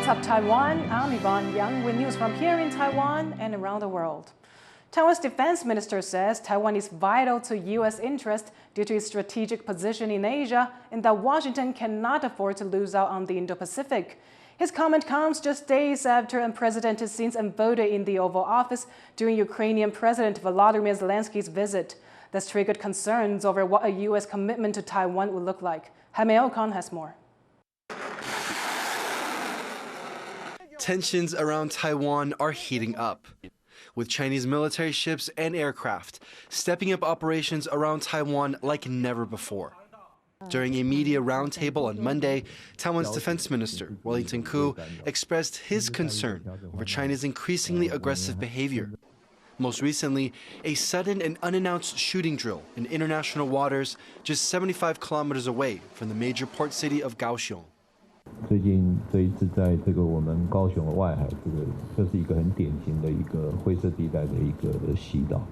What's up, Taiwan? I'm Yvonne with news from here in Taiwan and around the world. Taiwan's defense minister says Taiwan is vital to U.S. interest due to its strategic position in Asia and that Washington cannot afford to lose out on the Indo-Pacific. His comment comes just days after President Xi voted in the Oval Office during Ukrainian President Volodymyr Zelensky's visit. That's triggered concerns over what a U.S. commitment to Taiwan would look like. Jaime Ocon has more. Tensions around Taiwan are heating up, with Chinese military ships and aircraft stepping up operations around Taiwan like never before. During a media roundtable on Monday, Taiwan's defense minister, Wellington Koo, expressed his concern over China's increasingly aggressive behavior. Most recently, a sudden and unannounced shooting drill in international waters just 75 kilometers away from the major port city of Kaohsiung. 最近这一次在这个我们高雄的外海，这是一个很典型的一个灰色地带的一个袭岛，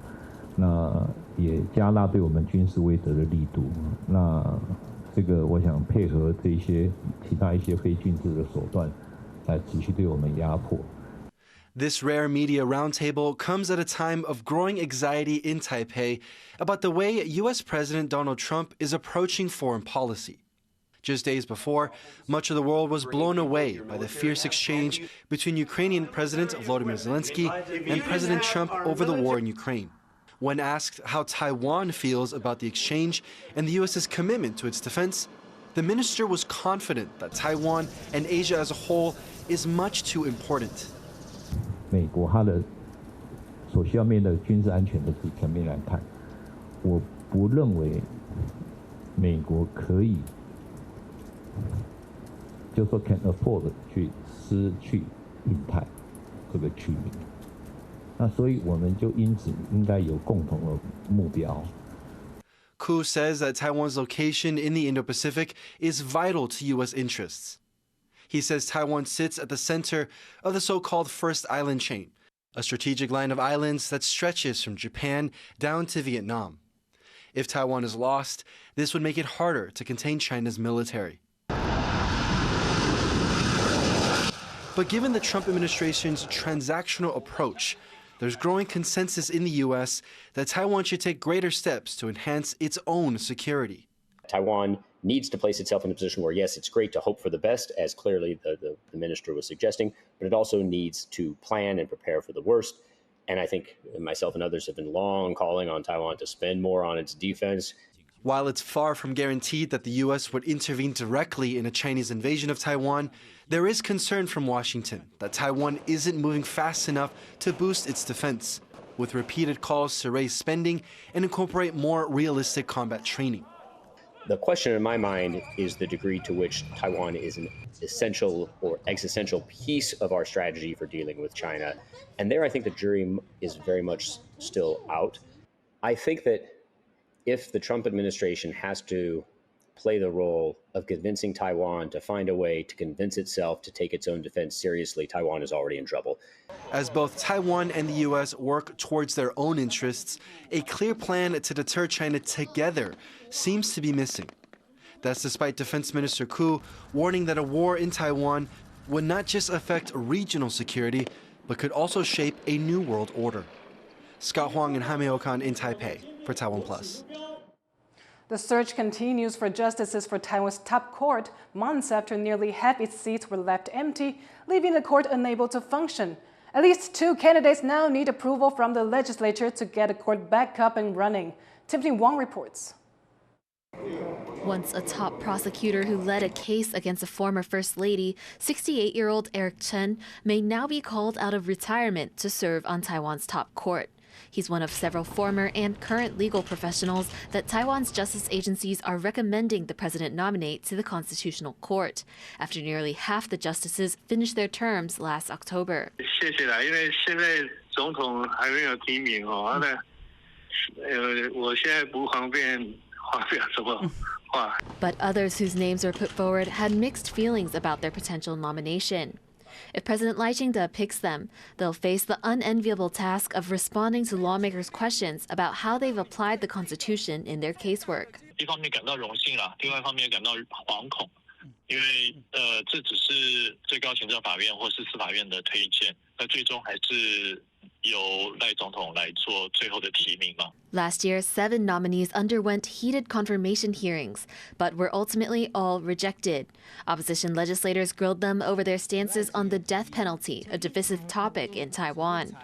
那也加大对我们军事威慑的力度。那这个我想配合这些其他一些非军事的手段，来持续对我们压迫。 This rare media roundtable comes at a time of growing anxiety in Taipei about the way U.S. President Donald Trump is approaching foreign policy. Just days before, much of the world was blown away by the fierce exchange between Ukrainian President Volodymyr Zelensky and President Trump over the war in Ukraine. When asked how Taiwan feels about the exchange and the U.S.'s commitment to its defense, the minister was confident that Taiwan and Asia as a whole is much too important. 美国它的所需要面对的军事安全的层面来看，我不认为美国可以。 就说 can afford 去失去印太这个区域，那所以我们就因此应该有共同的目标。Koo says that Taiwan's location in the Indo-Pacific is vital to U.S. interests. He says Taiwan sits at the center of the so-called First Island Chain, a strategic line of islands that stretches from Japan down to Vietnam. If Taiwan is lost, this would make it harder to contain China's military. But given the Trump administration's transactional approach, there's growing consensus in the U.S. that Taiwan should take greater steps to enhance its own security. Taiwan needs to place itself in a position where, yes, it's great to hope for the best, as clearly the minister was suggesting, but it also needs to plan and prepare for the worst. And I think myself and others have been long calling on Taiwan to spend more on its defense. While it's far from guaranteed that the U.S. would intervene directly in a Chinese invasion of Taiwan, there is concern from Washington that Taiwan isn't moving fast enough to boost its defense, with repeated calls to raise spending and incorporate more realistic combat training. The question in my mind is the degree to which Taiwan is an essential or existential piece of our strategy for dealing with China. And there, I think the jury is very much still out. I think that if the Trump administration has to play the role of convincing Taiwan to find a way to convince itself to take its own defense seriously, Taiwan is already in trouble. As both Taiwan and the U.S. work towards their own interests, a clear plan to deter China together seems to be missing. That's despite Defense Minister Koo warning that a war in Taiwan would not just affect regional security, but could also shape a new world order. Scott Huang and Jaime Ocon in Taipei for TaiwanPlus. The search continues for justices for Taiwan's top court months after nearly half its seats were left empty, leaving the court unable to function. At least 2 candidates now need approval from the legislature to get the court back up and running. Tiffany Wong reports. Once a top prosecutor who led a case against a former First Lady, 68-year-old Eric Chen may now be called out of retirement to serve on Taiwan's top court. He's one of several former and current legal professionals that Taiwan's justice agencies are recommending the president nominate to the Constitutional Court, after nearly half the justices finished their terms last October. But others whose names were put forward had mixed feelings about their potential nomination. If President Lai Ching-te picks them, they'll face the unenviable task of responding to lawmakers' questions about how they've applied the Constitution in their casework. 因为这只是最高行政法院或是司法院的推荐，那最终还是由赖总统来做最后的提名嘛。 Last year, 7 nominees underwent heated confirmation hearings, but were ultimately all rejected. Opposition legislators grilled them over their stances on the death penalty, a divisive topic in Taiwan.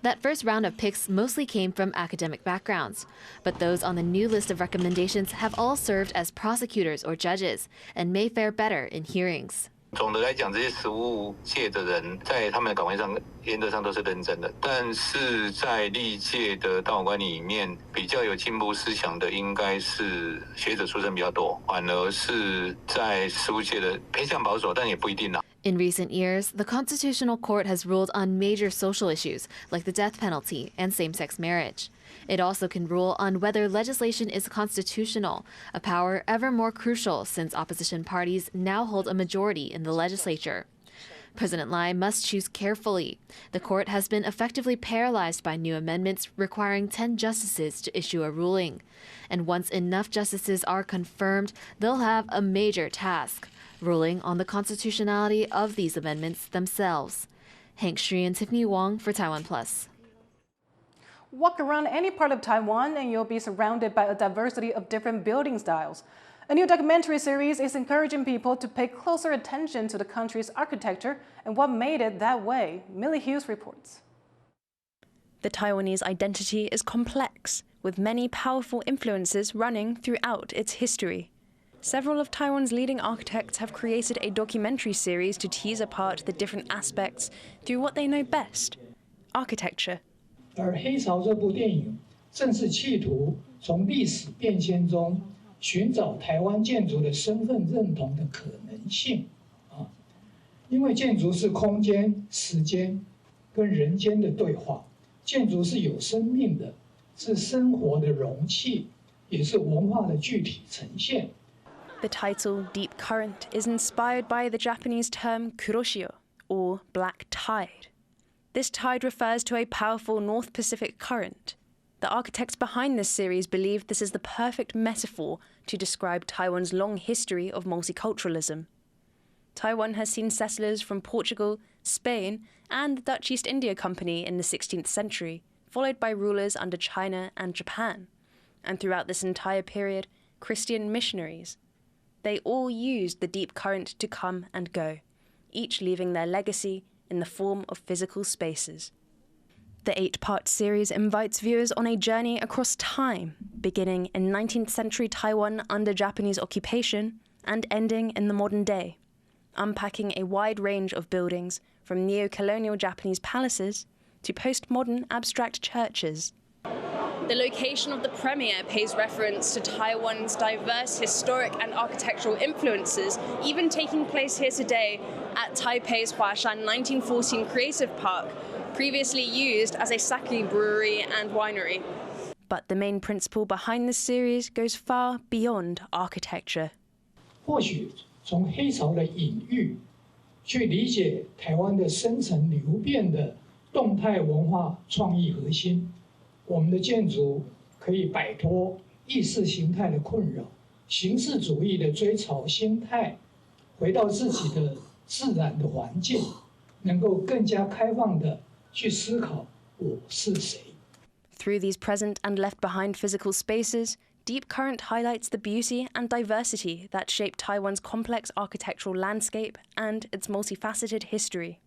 That first round of picks mostly came from academic backgrounds, but those on the new list of recommendations have all served as prosecutors or judges and may fare better in hearings. 总的来讲，这些实务界的人在他们的岗位上原则上都是认真的，但是在历届的大法官里面，比较有进步思想的应该是学者出身比较多，反而是在实务界的偏向保守，但也不一定啦。 In recent years, the Constitutional Court has ruled on major social issues like the death penalty and same-sex marriage. It also can rule on whether legislation is constitutional, a power ever more crucial since opposition parties now hold a majority in the legislature. President Lai must choose carefully. The court has been effectively paralyzed by new amendments requiring 10 justices to issue a ruling. And once enough justices are confirmed, they'll have a major task: ruling on the constitutionality of these amendments themselves. Hank Shui and Tiffany Wong for TaiwanPlus. Walk around any part of Taiwan and you'll be surrounded by a diversity of different building styles. A new documentary series is encouraging people to pay closer attention to the country's architecture and what made it that way. Millie Hughes reports. The Taiwanese identity is complex, with many powerful influences running throughout its history. Several of Taiwan's leading architects have created a documentary series to tease apart the different aspects through what they know best: architecture. 而《黑潮》这部电影正是企图从历史变迁中寻找台湾建筑的身份认同的可能性啊，因为建筑是空间、时间跟人间的对话，建筑是有生命的，是生活的容器，也是文化的具体呈现。 The title Deep Current is inspired by the Japanese term kuroshio, or black tide. This tide refers to a powerful North Pacific current. The architects behind this series believe this is the perfect metaphor to describe Taiwan's long history of multiculturalism. Taiwan has seen settlers from Portugal, Spain, and the Dutch East India Company in the 16th century, followed by rulers under China and Japan. And throughout this entire period, Christian missionaries. They all used the deep current to come and go, each leaving their legacy in the form of physical spaces. The 8-part series invites viewers on a journey across time, beginning in 19th century Taiwan under Japanese occupation and ending in the modern day, unpacking a wide range of buildings from neo-colonial Japanese palaces to postmodern abstract churches. The location of the premiere pays reference to Taiwan's diverse historic and architectural influences, even taking place here today at Taipei's Huashan 1914 Creative Park, previously used as a sake brewery and winery. But the main principle behind this series goes far beyond architecture. 或许从黑潮的隐喻，去理解台湾的深层流变的动态文化创意核心。 我们的建筑可以摆脱意识形态的困扰，形式主义的追潮心态，回到自己的自然的环境，能够更加开放的去思考我是谁。Through these present and left behind physical spaces, Deep Current highlights the beauty and diversity that shape Taiwan's complex architectural landscape and its multifaceted history.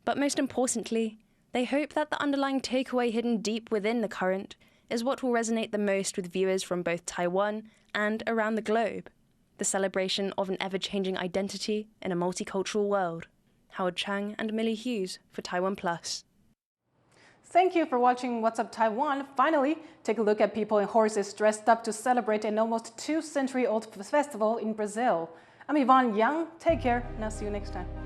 But most importantly, they hope that the underlying takeaway hidden deep within the current is what will resonate the most with viewers from both Taiwan and around the globe: the celebration of an ever-changing identity in a multicultural world. Howard Chang and Millie Hughes for TaiwanPlus. Thank you for watching What's Up Taiwan. Finally, take a look at people in horses dressed up to celebrate an almost 2-century-old festival in Brazil. I'm Yvonne Young. Take care, and I'll see you next time.